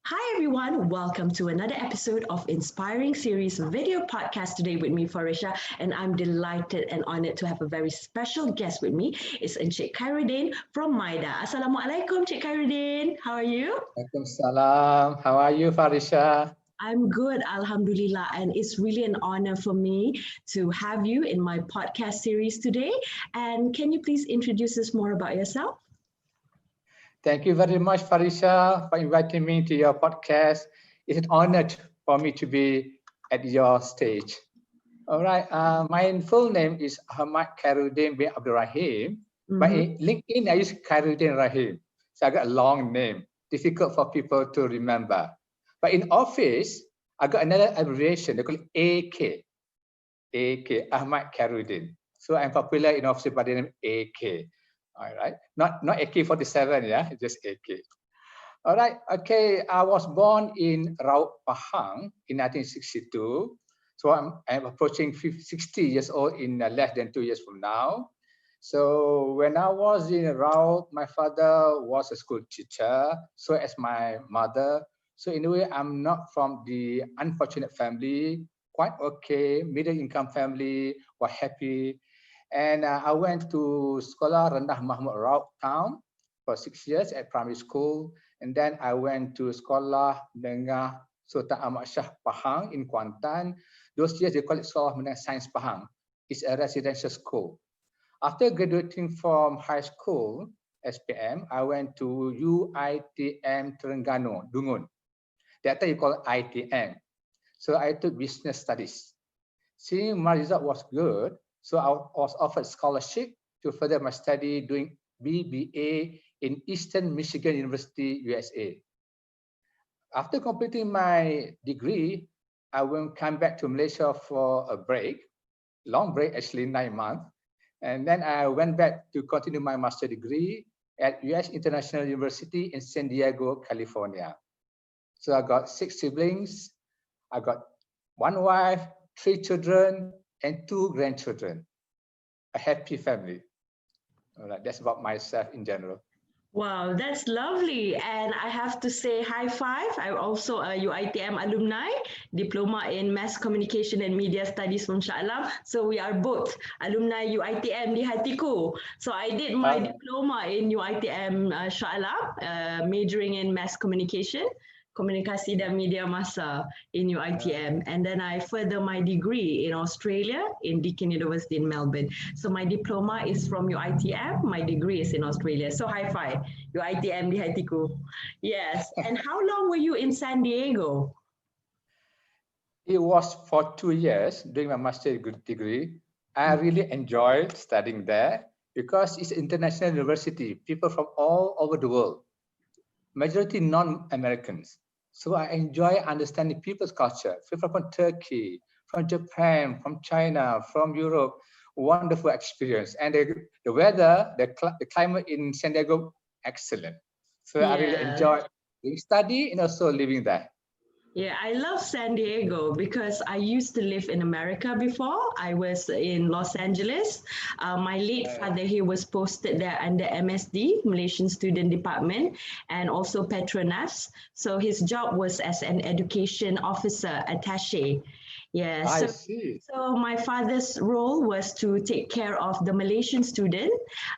Hi everyone, welcome to another episode of Inspiring Series video podcast today with me, Farisha, and I'm delighted and honored to have a very special guest with me. It's Encik Khairuddin from Maida. Assalamualaikum, Encik Khairuddin. How are you? Waalaikumsalam. How are you, Farisha? I'm good, Alhamdulillah, and it's really an honor for me to have you in my podcast series today. And can you please introduce us more about yourself? Thank you very much, Farisha, for inviting me to your podcast. It's an honor for me to be at your stage. All right. My full name is Ahmad Khairuddin bin Abdul Rahim, but in LinkedIn, I use Khairuddin Rahim. So I got a long name, difficult for people to remember. But in office, I got another abbreviation. They call it AK. AK, Ahmad Khairuddin. So I'm popular in office by the name AK. All right, not AK-47, yeah, just AK. All right, okay. I was born in Raut Pahang in 1962. So I'm approaching 60 years old in less than 2 years from now. So when I was in Raut, my father was a school teacher, so as my mother. So in a way, I'm not from the unfortunate family, quite okay, middle income family, were happy. And I went to Sekolah Rendah Mahmud Raut Town for 6 years at primary school. And then I went to Sekolah Menengah Sultan Ahmad Shah Pahang in Kuantan. Those years they call it Sekolah Menengah Sains Pahang. It's a residential school. After graduating from high school, SPM, I went to UITM Terengganu, Dungun. That time you call it ITM. So I took business studies. Seeing my result was good, so I was offered scholarship to further my study doing BBA in Eastern Michigan University, USA. After completing my degree, I will come back to Malaysia for a break, long break, actually 9 months. And then I went back to continue my master degree at US International University in San Diego, California. So I got 6 siblings. I got 1 wife, 3 children, and 2 grandchildren. A happy family. All right, that's about myself in general. Wow, that's lovely. And I have to say high five. I'm also a UITM alumni, diploma in mass communication and media studies from Shah Alam. So we are both alumni UITM di hatiku. So I did my diploma in UITM Shah Alam, majoring in mass communication. Komunikasi dan Media Massa in UITM. And then I further my degree in Australia in Deakin University in Melbourne. So my diploma is from UITM, my degree is in Australia. So high five, UITM di hatiku. Yes. And how long were you in San Diego? It was for 2 years during my master's degree. I really enjoyed studying there because it's an international university, people from all over the world, majority non-Americans. So I enjoy understanding people's culture, people from Turkey, from Japan, from China, from Europe. Wonderful experience. And the weather, the climate in San Diego, excellent. So I really enjoyed the study and also living there. Yeah, I love San Diego because I used to live in America before. I was in Los Angeles. My late father, he was posted there under MSD, Malaysian Student Department, and also Petronas. So his job was as an education officer, attaché. Yeah, I see. So my father's role was to take care of the Malaysian student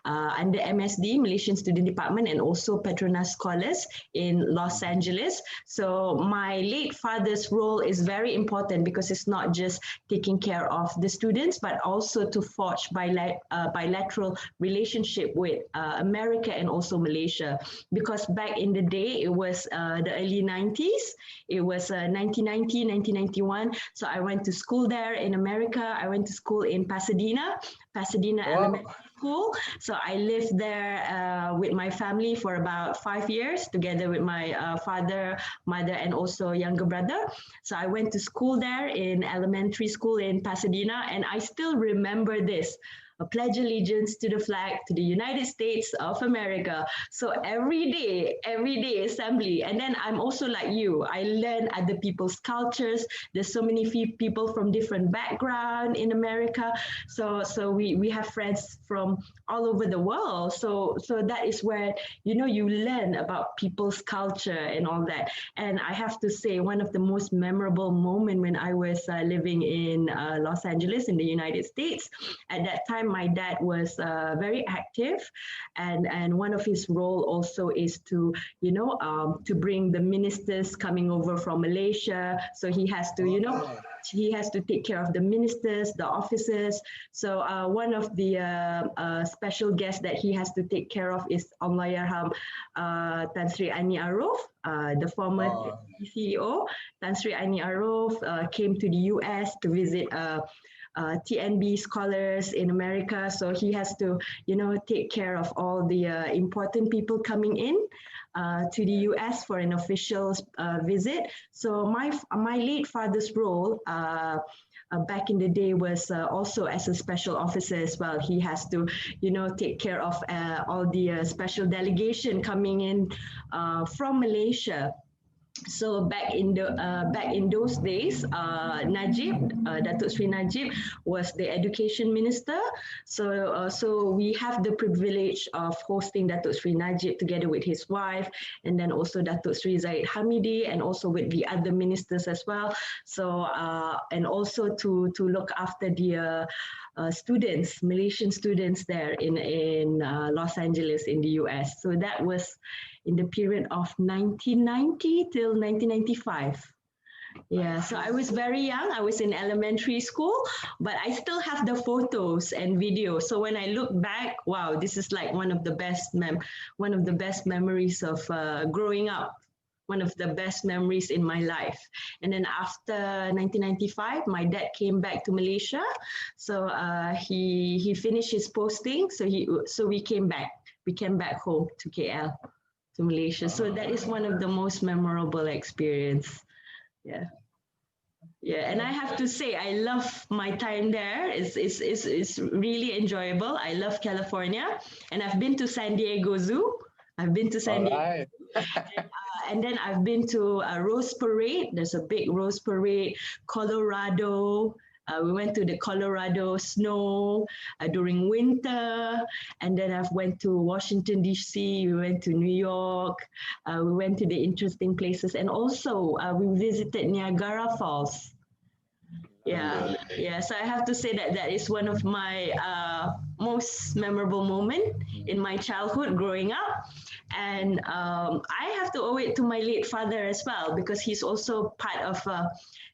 under MSD, Malaysian Student Department, and also Petronas scholars in Los Angeles. So my late father's role is very important because it's not just taking care of the students, but also to forge bilateral relationship with America and also Malaysia. Because back in the day, it was the early 90s. It was 1990, 1991. So I went to school there in America. I went to school in Pasadena Elementary School. So I lived there with my family for about 5 years, together with my father, mother, and also younger brother. So I went to school there in elementary school in Pasadena, and I still remember this. pledge allegiance to the flag, to the United States of America. So every day assembly. And then I'm also like you, I learn other people's cultures. There's so many people from different background in America. So we have friends from all over the world. So that is where, you know, you learn about people's culture and all that. And I have to say, one of the most memorable moment when I was living in Los Angeles in the United States. At that time, my dad was very active, and one of his role also is to, you know, to bring the ministers coming over from Malaysia. So he has to, you know, he has to take care of the ministers, the officers. So one of the special guests that he has to take care of is Allahyarham Tan Sri Ani Aruf, the former CEO. Tan Sri Ani Aruf came to the US to visit TNB scholars in America. So he has to, you know, take care of all the important people coming in to the US for an official visit. So my late father's role back in the day was also as a special officer as well. He has to, you know, take care of all the special delegation coming in from Malaysia. So back in those days, Najib, Datuk Sri Najib, was the education minister. So we have the privilege of hosting Datuk Sri Najib together with his wife, and then also Datuk Sri Zaid Hamidi, and also with the other ministers as well. So and also to look after the students, Malaysian students there in Los Angeles in the US. So that was in the period of 1990 till 1995. Yeah, so I was very young. I was in elementary school, but I still have the photos and videos. So when I look back, wow, this is like one of the best memories of growing up. One of the best memories in my life. And then after 1995, my dad came back to Malaysia. So he finished his posting. So we came back. We came back home to KL, to Malaysia. So that is one of the most memorable experience. Yeah. Yeah, and I have to say, I love my time there. It's really enjoyable. I love California, and I've been to San Diego Zoo. I've been to San Diego. And then I've been to a Rose Parade. There's a big Rose Parade. Colorado. We went to the Colorado snow during winter. And then I've went to Washington, D.C. We went to New York. We went to the interesting places. And also we visited Niagara Falls. Yeah, yeah. So I have to say that that is one of my most memorable moment in my childhood growing up. And I have to owe it to my late father as well, because he's also part of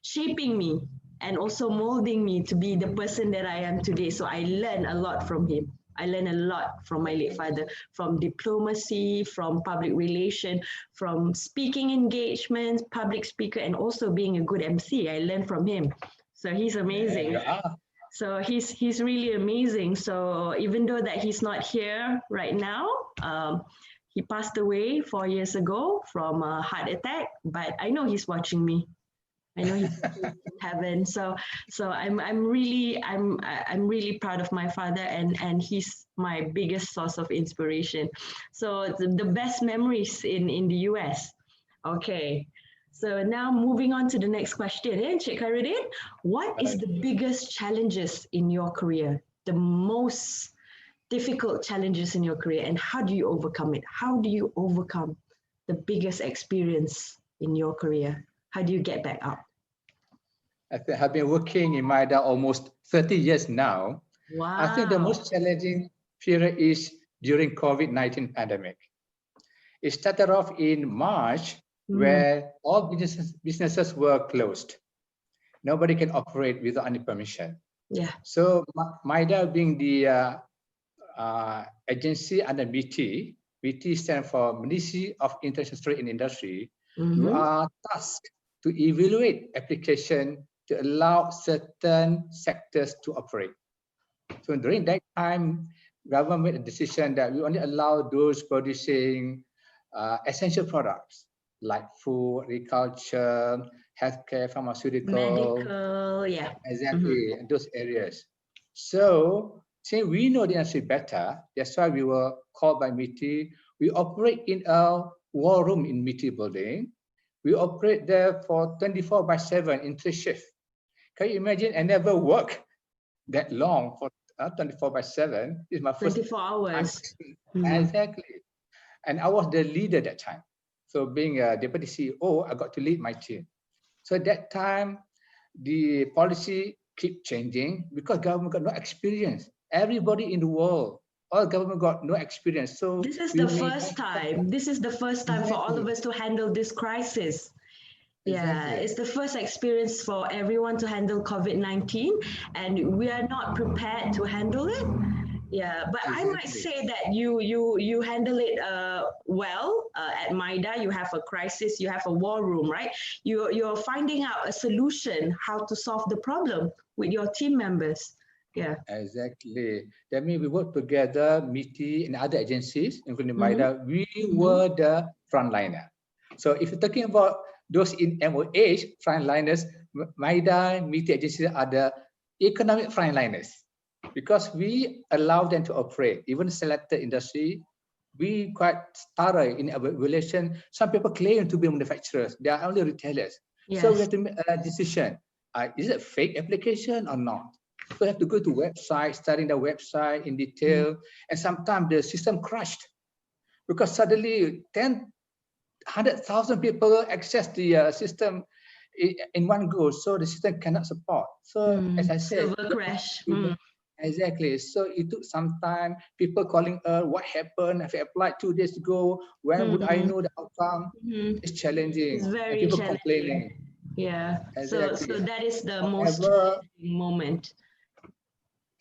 shaping me and also molding me to be the person that I am today. So I learned a lot from him. I learned a lot from my late father, from diplomacy, from public relation, from speaking engagements, public speaker, and also being a good MC. I learned from him. So he's amazing. Yeah. So he's really amazing. So even though that he's not here right now, he passed away 4 years ago from a heart attack, but I know he's watching me. I know he's in heaven. So I'm really proud of my father, and he's my biggest source of inspiration. So the best memories in the US. Okay. So now moving on to the next question. Encik Khairuddin, what is the biggest challenges in your career? The most difficult challenges in your career, and how do you overcome it? How do you overcome the biggest experience in your career? How do you get back up? I think I've been working in MIDA almost 30 years now. Wow. I think the most challenging period is during COVID-19 pandemic. It started off in March, where all businesses were closed. Nobody can operate without any permission. Yeah. So MIDA being the agency under BT stands for Ministry of International Trade and Industry. We are tasked to evaluate application to allow certain sectors to operate. So during that time, government made a decision that we only allow those producing essential products like food, agriculture, healthcare, pharmaceutical, medical, yeah, exactly, those areas. So Since we know the industry better, that's why we were called by MITI. We operate in a war room in MITI building. We operate there for 24/7 in 3 shifts. Can you imagine? I never work that long for 24/7. This is my first 24 hours. Exactly. And I was the leader that time. So being a deputy CEO, I got to lead my team. So at that time, the policy keep changing because government got no experience. Everybody in the world, all government got no experience. So this is the first time. This is the first time for all of us to handle this crisis. Yeah, Exactly. it's the first experience for everyone to handle COVID-19, and we are not prepared to handle it. Yeah, but I might Exactly. say that you handle it well at MIDA. You have a crisis, you have a war room, right? You're finding out a solution how to solve the problem with your team members. Yeah. Exactly. That means we work together, MITI and other agencies, including Mhm. MIDA. We were the frontliner. So if you're talking about those in MOH, frontliners, MIDA, MITI agencies are the economic frontliners because we allow them to operate. Even selected industry, we quite thorough in evaluation. Some people claim to be manufacturers. They are only retailers. So we Yes. have to make a decision. Is it a fake application or not? So we have to go to website, studying the website in detail. And sometimes the system crashed because suddenly 100,000 people access the system in one go. So the system cannot support. So as I said, Server crash. exactly. So it took some time. People calling what happened? Have I applied 2 days ago? When would I know the outcome? It's challenging. It's And very people challenging. complaining. Yeah. Exactly. So that is the most However, challenging moment.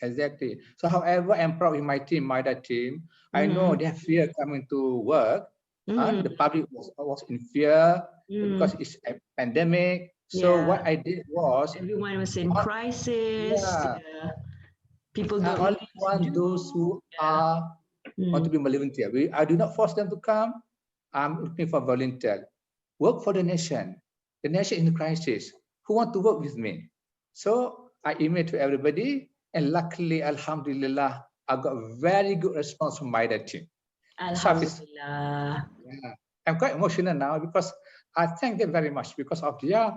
exactly. So however, I'm proud with my team, MIDA team. I know they have fear coming to work. The public was in fear because it's a pandemic. So Yeah. what I did was, Everyone was in crisis. yeah, Yeah. People I don't know only what to want do. those who Yeah. want to be volunteer. I do not force them to come. I'm looking for volunteer. Work for the nation. The nation in crisis. Who want to work with me? So I emailed to everybody, and luckily, Alhamdulillah, I got very good response from my team. Alhamdulillah. Yeah. I'm quite emotional now because I thank them very much because of their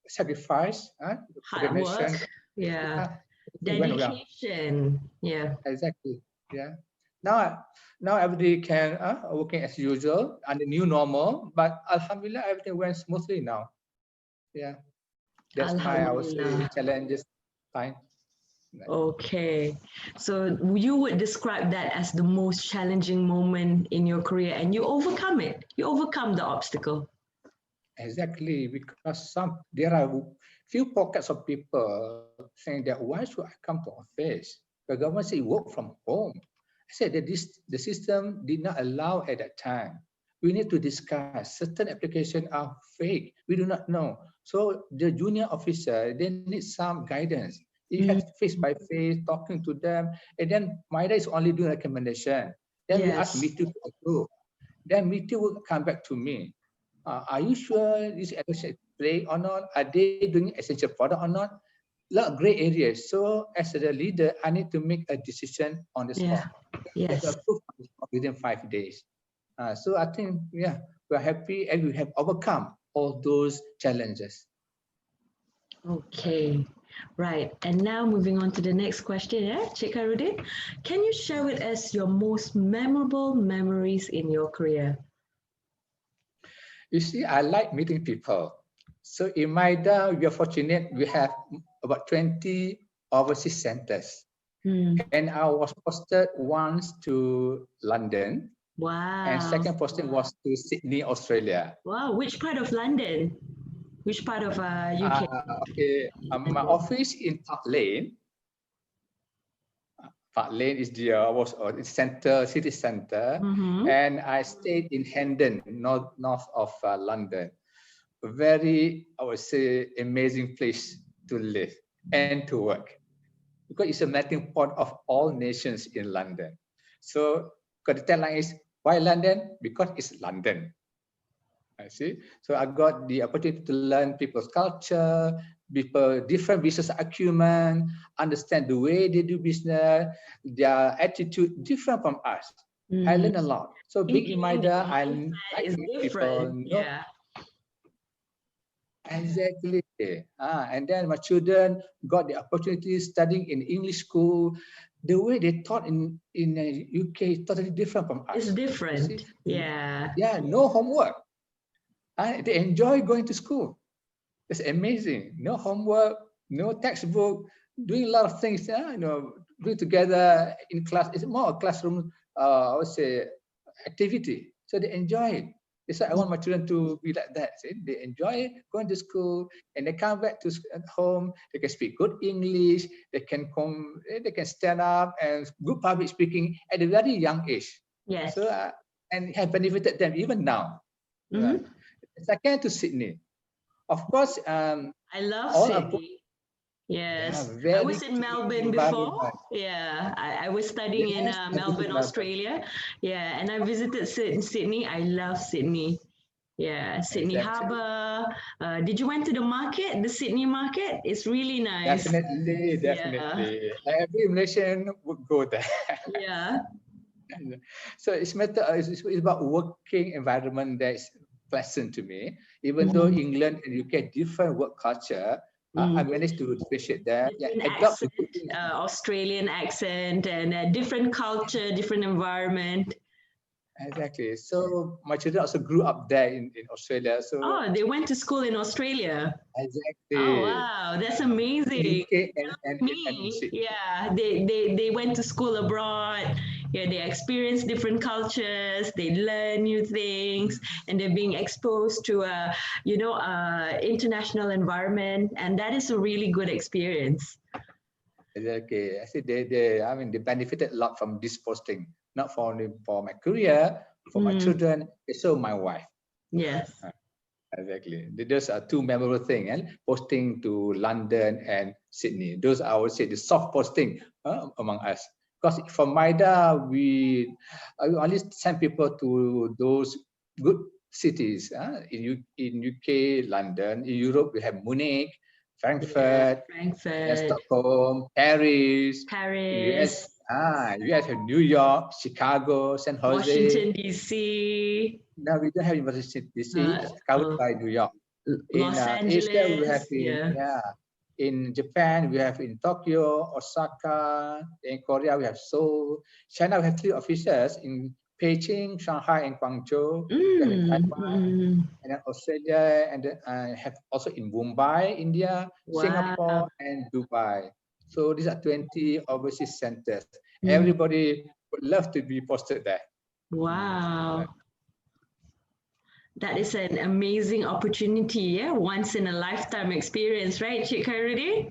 sacrifice for the Hard nation. work. Yeah. It went well. Dedication. Yeah. Exactly. Yeah. Now everybody can working as usual and the new normal, but Alhamdulillah everything went smoothly now. Yeah. That's my, I would say, Alhamdulillah. challenges time. Okay. So you would describe that as the most challenging moment in your career, and you overcome it. You overcome the obstacle. Exactly, because there are few pockets of people saying that why should I come to office? The government say work from home. I said that the system did not allow at that time. We need to discuss. Certain applications are fake. We do not know. So the junior officer, they need some guidance. You have face by face talking to them, and then MIDA is only doing recommendation. Then we ask Yes. me to approve. Then MITI will come back to me. Are you sure this essential play or not? Are they doing essential product or not? A lot of gray areas. So as a leader, I need to make a decision on the Yeah. spot. Get Yes. approved within 5 days. So I think, yeah, we're happy and we have overcome all those challenges. Okay. Right. And now moving on to the next question, Encik Khairuddin. Can you share with us your most memorable memories in your career? You see, I like meeting people. So in MIDA, we are fortunate we have about 20 overseas centers. And I was posted once to London. And Wow. second posting was to Sydney, Australia. Wow. Which part of London? Which part of UK? Okay, my office in Park Lane. Park Lane is the city center, and I stayed in Hendon, north of London. A very, I would say, amazing place to live and to work, because it's a melting pot of all nations in London. So the tagline is, why London? Because it's London. I see. So I got the opportunity to learn people's culture, people, different business acumen, understand the way they do business, their attitude different from us. I learn a lot. So being in Maida, I like is to meet people, different. know Yeah. exactly. And then my children got the opportunity studying in English school. The way they taught in UK is totally different from us. It's You different. see? Yeah. Yeah, no homework. They enjoy going to school. It's amazing. No homework, no textbook, doing a lot of things. Doing together in class. It's more a classroom, I would say, activity. So they enjoy it. That's why I want my children to be like that. See? They enjoy going to school, and they come back to at home. They can speak good English. They can come. They can stand up and good public speaking at a very young age. Yes. So and have benefited them even now. Second to Sydney. Of course, I love all Sydney. Yes, I very was in clean Melbourne before. environment. Yeah, I was studying in Yes, I visit Melbourne, Melbourne. Australia. Yeah, and I visited Sydney. I love Sydney. Yeah, Sydney Exactly. Harbour. Did you went to the market, the Sydney market? It's really nice. Definitely, definitely. Every Malaysian would go there. Yeah. So it's about working environment that is pleasant to me. Even though England and UK different work culture, I managed to differentiate that. Yeah, Different adopt the accent, good things. Australian accent, and a different culture, different environment. Exactly. So my children also grew up there in Australia. So Oh, they went to school in Australia. Oh exactly. wow, that's amazing. UK and Me, Enciks. yeah, they went to school abroad. Yeah, they experience different cultures. They learn new things, and they're being exposed to a international environment, and that is a really good experience. Okay, I see they benefited a lot from this posting, not for only for my career, for my children, also my wife. Yes. Exactly. Those are two memorable things, and posting to London and Sydney. Those I would say the soft posting among us. Because from Maida, I only send people to those good cities. In UK, London. In Europe, we have Munich, Yeah, Frankfurt, Frankfurt, Stockholm, Paris. In US, Paris, US have New York, Chicago, San Jose. Washington D.C., Now we don't have University DC. It's covered uh, by New York. In Los Asia, we Angeles. have in Japan, we have in Tokyo, Osaka. In Korea, we have Seoul. China, we have 3 offices in Beijing, Shanghai, and Guangzhou. We have in Taiwan, and then Australia, and then have also in Mumbai, India, Wow. Singapore, and Dubai. So these are 20 overseas centers. Everybody would love to be posted there. Wow. That is an amazing opportunity, yeah? Once in a lifetime experience, right, Encik Khairuddin?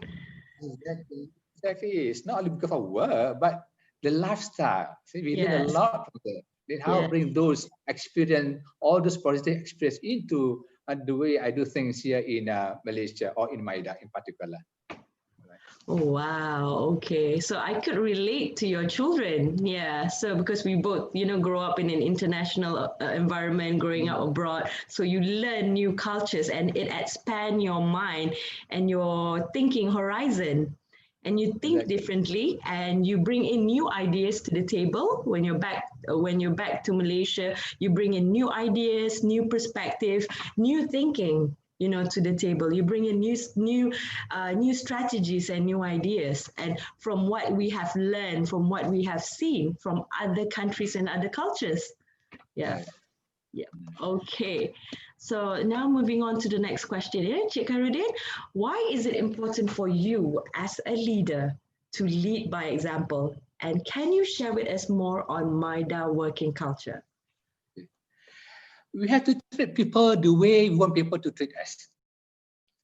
Exactly. It's not only because of work, but the lifestyle. See, we learn a Yes. lot from there. Then how Yes. bring those experience, all those positive experience into the way I do things here in Malaysia or in Maida in particular. Oh, wow. Okay. So I could relate to your children. Yeah. So because we both, grow up in an international environment, growing up abroad. So you learn new cultures and it expand your mind and your thinking horizon. And you think differently and you bring in new ideas to the table when you're back to Malaysia. You bring in new ideas, new perspective, new thinking, to the table. You bring in new strategies and new ideas, and from what we have learned, from what we have seen from other countries and other cultures. Yeah. Okay. So now moving on to the next question. Encik Khairuddin, why is it important for you as a leader to lead by example? And can you share with us more on Maida working culture? We have to treat people the way we want people to treat us.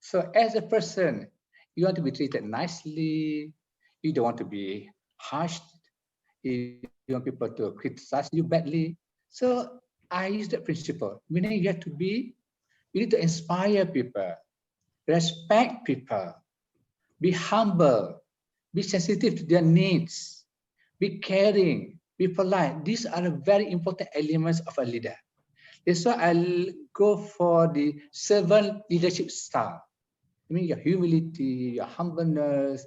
So as a person, you want to be treated nicely. You don't want to be harsh. You want people to criticize you badly. So I use that principle. Meaning you need to inspire people, respect people, be humble, be sensitive to their needs, be caring, be polite. These are very important elements of a leader. That's why I'll go for the servant leadership style. I mean, your humility, your humbleness,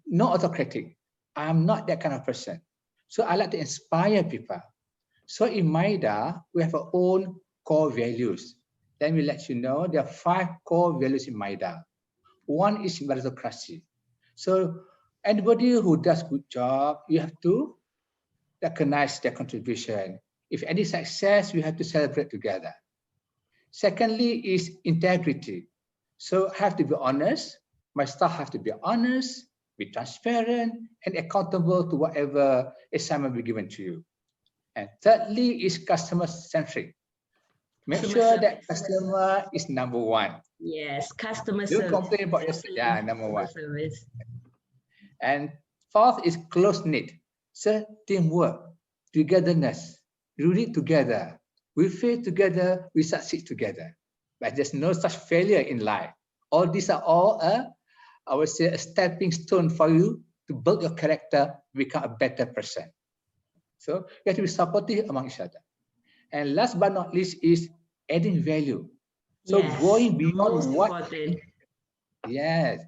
not autocratic. I'm not that kind of person. So I like to inspire people. So in Maida, we have our own core values. Let me let you know, there are 5 core values in Maida. One is meritocracy. So anybody who does good job, you have to recognize their contribution. If any success, we have to celebrate together. Secondly is integrity. So I have to be honest. My staff have to be honest, be transparent, and accountable to whatever assignment be given to you. And thirdly is customer centric. Make sure that customer is number 1. Yes, customer Don't service. complain about yourself. Yeah, number 1. Service. And fourth is close knit. So teamwork, togetherness. We do it together. We fail together, we succeed together. But there's no such failure in life. All these are all I would say a stepping stone for you to build your character, become a better person. So you have to be supportive among each other. And last but not least is adding value. So yes, going beyond most what important. Yes.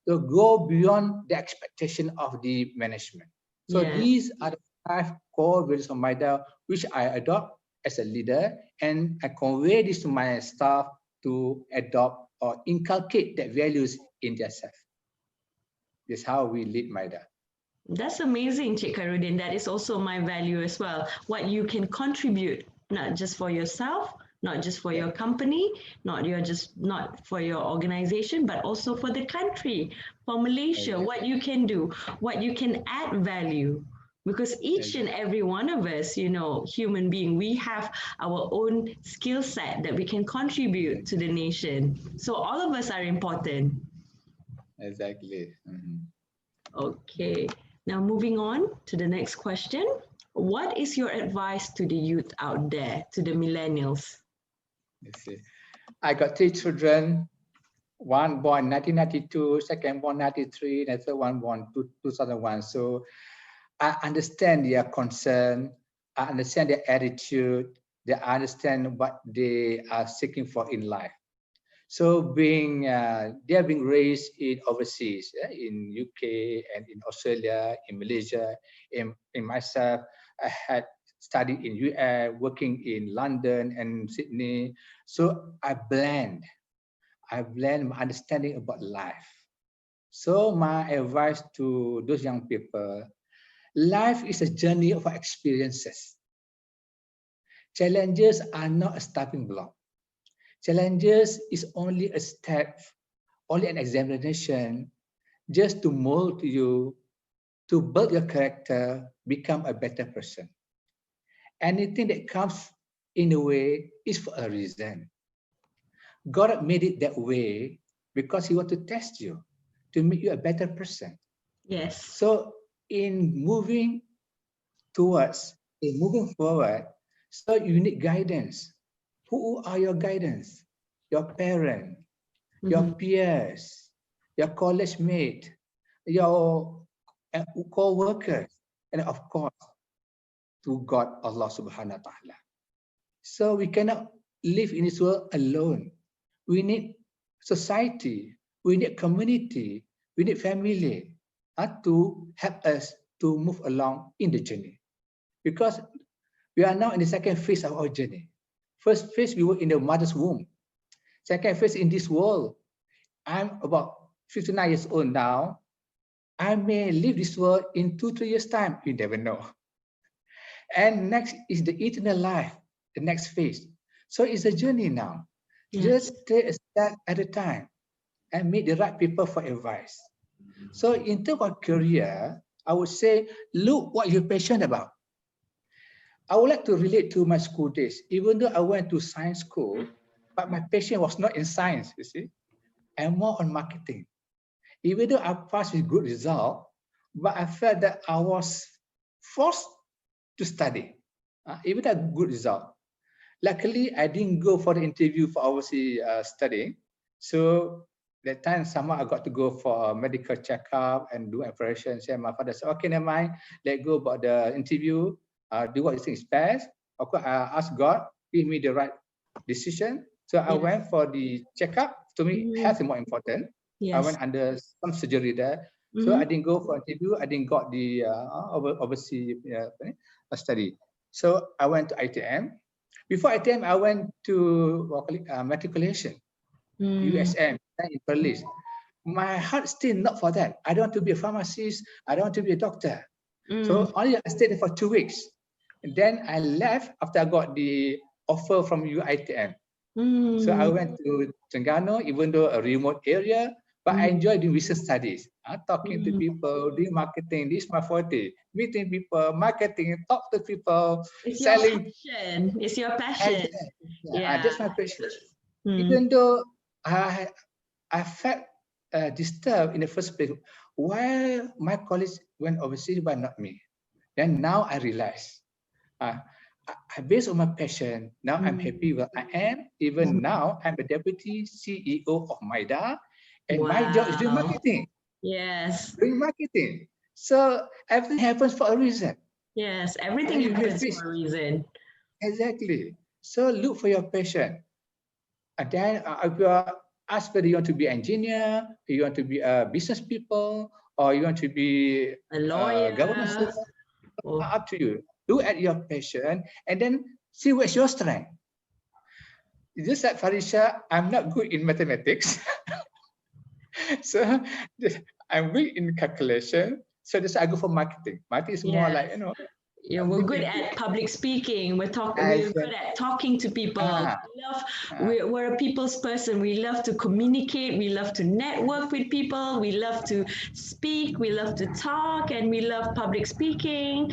So go beyond the expectation of the management. So yes. These are the 5 core values of Maida, which I adopt as a leader, and I convey this to my staff to adopt or inculcate that values in themselves. This is how we lead Maida. That's amazing, Encik Khairuddin. That is also my value as well. What you can contribute, not just for yourself, not just for your company, not for your organization, but also for the country, for Malaysia, what you can do, what you can add value. Because each and every one of us, human being, we have our own skill set that we can contribute to the nation. So all of us are important. Exactly. Okay. Now, moving on to the next question. What is your advice to the youth out there, to the millennials? Let's see. I got 3 children, one born 1992, second born 93, and third one born 2001. So I understand their concern, I understand their attitude, I understand what they are seeking for in life. So they are being raised in overseas, in UK and in Australia, in Malaysia. In myself, I had studied in US, working in London and Sydney. So I blend my understanding about life. So my advice to those young people, life is a journey of experiences. Challenges are not a starting block. Challenges is only a step, only an examination, just to mold you, to build your character, become a better person. Anything that comes in a way is for a reason. God made it that way because He wants to test you, to make you a better person. Yes. So in moving forward, so you need guidance. Who are your guidance? Your parent, your peers, your college mate, your co-workers, and of course, to God, Allah subhanahu wa ta'ala. So we cannot live in this world alone. We need society, we need community, we need family to help us to move along in the journey. Because we are now in the second phase of our journey. First phase, we were in the mother's womb. Second phase in this world. I'm about 59 years old now. I may leave this world in 2-3 years' time. You never know. And next is the eternal life, the next phase. So it's a journey now. Yes. Just take a step at a time and meet the right people for advice. So in terms of career, I would say, look what you're passionate about. I would like to relate to my school days. Even though I went to science school, but my passion was not in science, you see, and more on marketing. Even though I passed with good result, but I felt that I was forced to study, even a good result. Luckily, I didn't go for the interview for overseas studying. So that time, somehow I got to go for a medical checkup and do operations. And my father said, okay, never mind, let go about the interview, do what you think is best. Of course, I asked God, give me the right decision. So I went for the checkup To me, health is more important. I Yes. went under some surgery there. So I didn't go for interview. I didn't got the overseas study. So I went to ITM. Before ITM, I went to matriculation, USM in Perlis. My heart still not for that. I don't want to be a pharmacist. I don't want to be a doctor. So only I stayed there for 2 weeks. And then I left after I got the offer from UITM. So I went to Terengganu, even though a remote area, but I enjoy doing research studies, talking to people, doing marketing. This is my forte. Meeting people, marketing, talk to people, It's selling. your passion. It's your passion. That's my passion. Even though I felt disturbed in the first place, why my colleagues went overseas, but not me? Then now I realize, based on my passion, now I'm happy where I am. Even now, I'm a deputy CEO of MIDA, and my job is doing marketing. Yes. Doing marketing. So everything happens for a reason. Yes, everything happens for a reason. Exactly. So look for your passion. And then if you are asked whether you want to be an engineer, you want to be a business people, or you want to be a lawyer, government student, up to you. Look at your passion and then see what's your strength. Just like Farisha, I'm not good in mathematics. So I'm weak in calculation. So that's why I go for marketing. Marketing is more like, we're good at public speaking. We're good at talking to people. We're a people's person. We love to communicate. We love to network with people. We love to speak. We love to talk, and we love public speaking.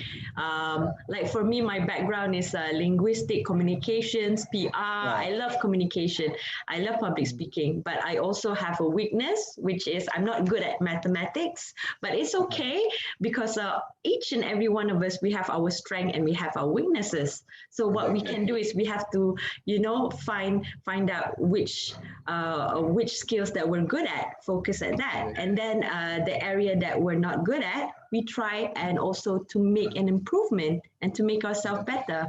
Like for me, my background is linguistic communications, PR. I love communication. I love public speaking, but I also have a weakness, which is I'm not good at mathematics. But it's okay because each and every one of us, we have our strength and we have our weaknesses. So what we can do is we have to, find out which skills that we're good at, focus at that, and then the area that we're not good at, we try and also to make an improvement and to make ourselves better.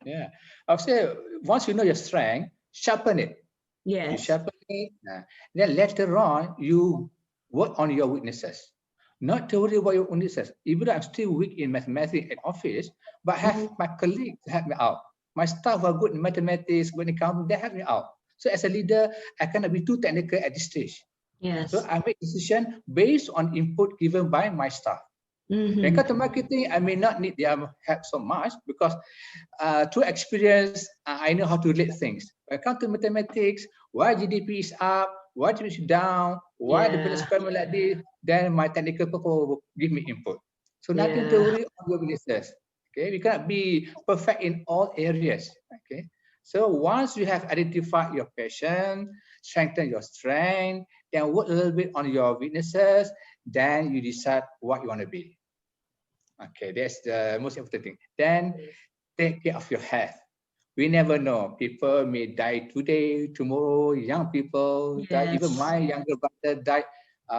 Yeah, I'll say once you know your strength, sharpen it. Yes. You sharpen it. Then later on, you work on your weaknesses. Not to worry about your weaknesses. Even though I'm still weak in mathematics at office, but I have my colleagues to help me out. My staff who are good in mathematics, when it comes, they help me out. So as a leader, I cannot be too technical at this stage. Yes. So I make decision based on input given by my staff. When it comes to marketing, I may not need their help so much because through experience, I know how to relate things. When it comes to mathematics, why GDP is up, why GDP is down, why the balance square like this, then my technical people will give me input. So nothing to worry on your business. Okay, we cannot be perfect in all areas. Okay, so once you have identified your passion, strengthen your strength, then work a little bit on your weaknesses, then you decide what you want to be. Okay, that's the most important thing. Then take care of your health. We never know. People may die today, tomorrow. Young people die. Even my younger brother died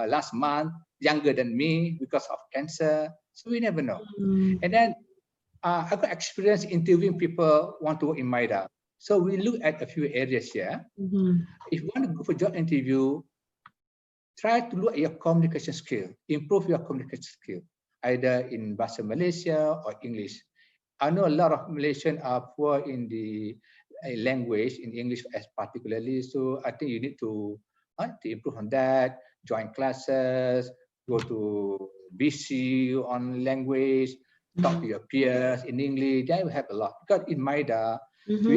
last month, younger than me because of cancer. So we never know. And then I got experience interviewing people who want to work in MIDA. So we look at a few areas here. If you want to go for job interview, try to look at your communication skill, improve your communication skill, either in Bahasa Malaysia or English. I know a lot of Malaysians are poor in the language, in English as particularly. So I think you need to improve on that, join classes, go to BC on language, talk to your peers in English. That will help a lot. Because in MIDA,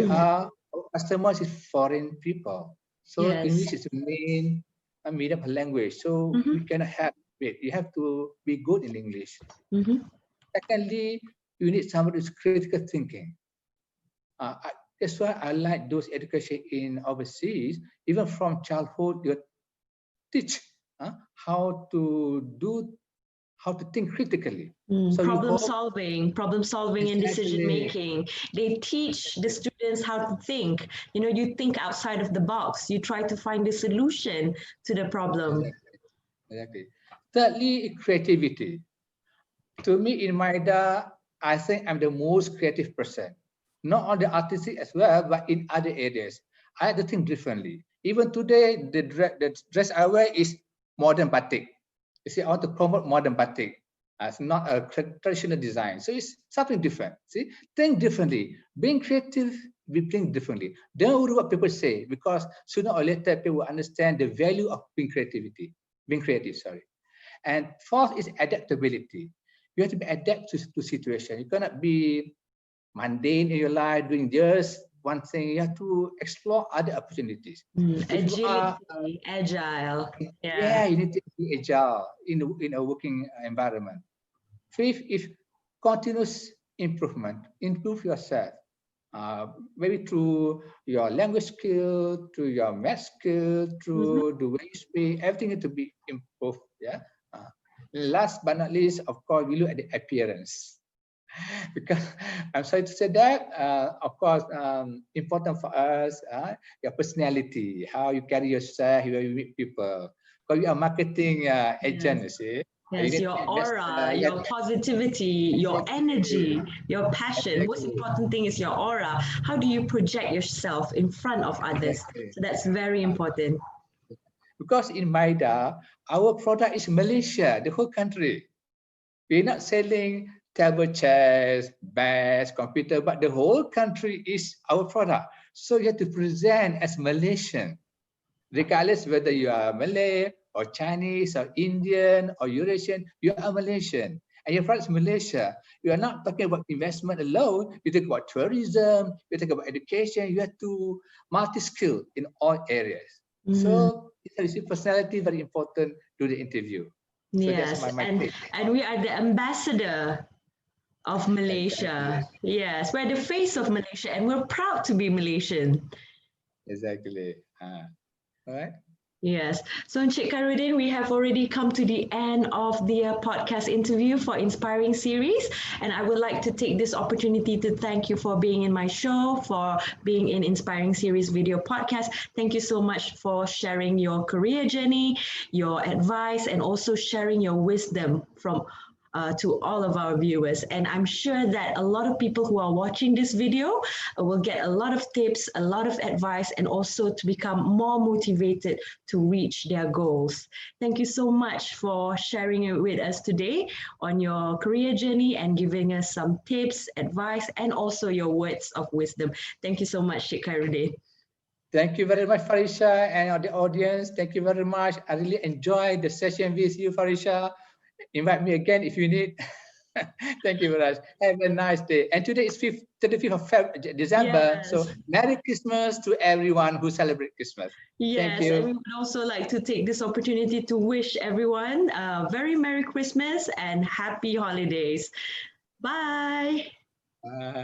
our customers is foreign people. So English is the main medium language. So we cannot help it. You have to be good in English. Secondly, you need somebody who's critical thinking. That's why I like those education in overseas. Even from childhood, you teach how to think critically. So problem solving and decision making. They teach the students how to think. You think outside of the box. You try to find a solution to the problem. Exactly. Thirdly, creativity. To me, in MIDA, I think I'm the most creative person. Not on the artistic as well, but in other areas. I have to think differently. Even today, the dress I wear is modern batik. You see, I want to promote modern batik. It's not a traditional design. So it's something different. See, think differently. Being creative, we think differently. Don't worry what people say, because sooner or later people will understand the value of being creative, sorry. And fourth is adaptability. You have to be adapt to situation. You cannot be mundane in your life, doing just one thing. You have to explore other opportunities. If you are Agile. yeah, you need to be agile in a working environment. Fifth is continuous improvement. Improve yourself. Maybe through your language skill, through your math skill, through the way you speak, everything needs to be improved. Yeah. Last but not least, of course, we look at the appearance. Because I'm sorry to say that, of course, important for us, your personality, how you carry yourself, how you meet people. Because you are marketing agent, you see. Yes, your aura, your positivity, your energy, your passion. Most important thing is your aura. How do you project yourself in front of others? So that's very important. Because in Maida, our product is Malaysia, the whole country. We're not selling table chairs, bags, computer, but the whole country is our product. So you have to present as Malaysian, regardless whether you are Malay or Chinese or Indian or Eurasian, you are Malaysian. And your product is Malaysia. You are not talking about investment alone. You talk about tourism, you talk about education. You have to multi-skill in all areas. So personality very important to the interview. So yes, that's my and take. we are the ambassador of Malaysia. Exactly. Yes, we're the face of Malaysia, and we're proud to be Malaysian. Exactly. All right. Yes. So, Encik Khairuddin, we have already come to the end of the podcast interview for Inspiring Series. And I would like to take this opportunity to thank you for being in my show, for being in Inspiring Series video podcast. Thank you so much for sharing your career journey, your advice, and also sharing your wisdom from to all of our viewers. And I'm sure that a lot of people who are watching this video will get a lot of tips, a lot of advice, and also to become more motivated to reach their goals. Thank you so much for sharing it with us today on your career journey and giving us some tips, advice, and also your words of wisdom. Thank you so much, Sheikh Khairuddin. Thank you very much, Farisha, and the audience. Thank you very much. I really enjoyed the session with you, Farisha. Invite me again if you need. Thank you very much. Have a nice day. And today is 35th of December. Yes. So Merry Christmas to everyone who celebrates Christmas. Yes, thank you. And we would also like to take this opportunity to wish everyone a very Merry Christmas and Happy Holidays. Bye. Bye.